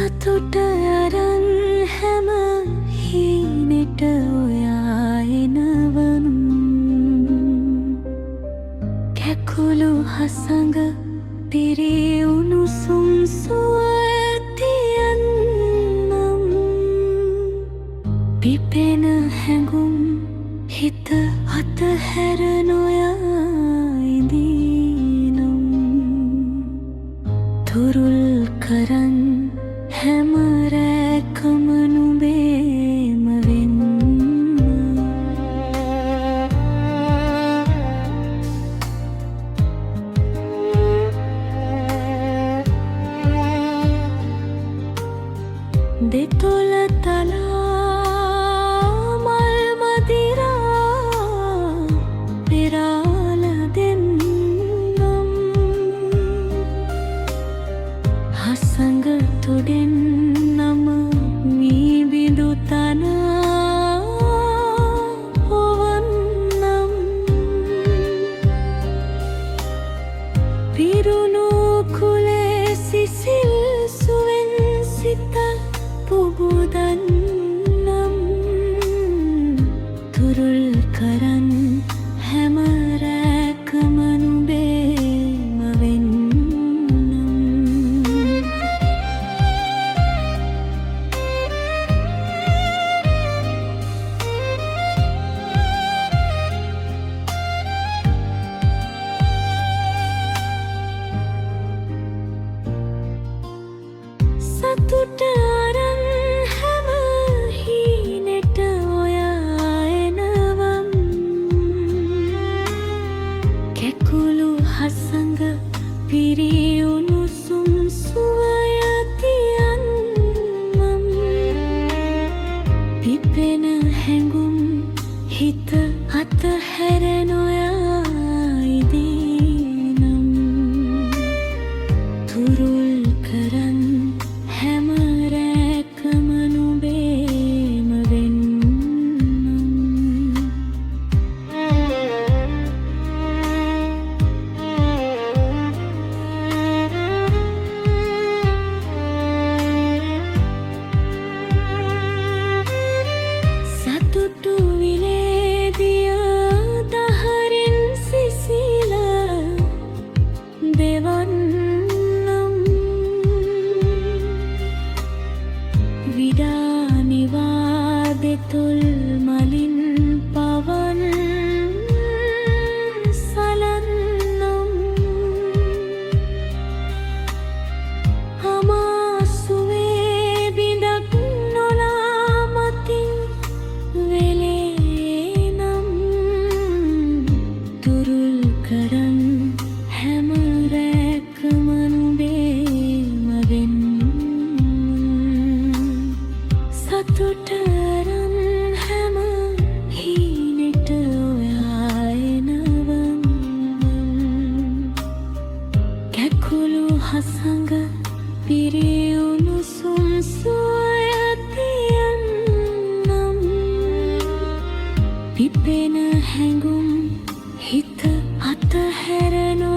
සතුට අරන් හැම හීනෙට ඔයා එනවම් කැකුළු හසඟ පිරි උණුසුම් සුවතියන්නම් පිපෙන හැඟුම් හිත අතහැර නොයා ඉඳීනම් තුරුල් කරන් හැම රැකම නුඹේම වෙන්න දෙතොල තලා මල් මදිරා පෙරාල දෙන්නම් හසඟ තුඩෙන් නම මී බිඳු තනා පොවන්නම් පිරුණු කුලේ සිසිල් සුවෙන් සිත පුබුදන්නම් තුරුල් කරන් හැම රැකම නුඹේම වෙන්නම් සතුට අරන් හැම හීනෙට ඔයා එනවම් කැකුළු හසඟ පිරි උණුසුම් සුවයතියන්නම් පිපෙන හැඟුම් හිත අතහැර නොයා ඉදීනම් තුරුල් කරන් හැම රැකම නුඹේම වෙන්නම් සතුටු විලේදිය දහරින් සිසිල දෙවන්නම් විඩානිවා දෙතොල් මලින් පවන් සලන්නම් අමාසුවේ බිඳක් නොලා මතින් වෙලේනම් තුරුල් කරන් හැම රැකම නුඹේම වෙන්නම් සතුට අරන් හැම හීනෙට ඔයා එනවම් කැකුළු හසඟ පිරි උණුසුම් සුවයතියන්නම් පිපෙන හැඟුම් හිත අතහැර නො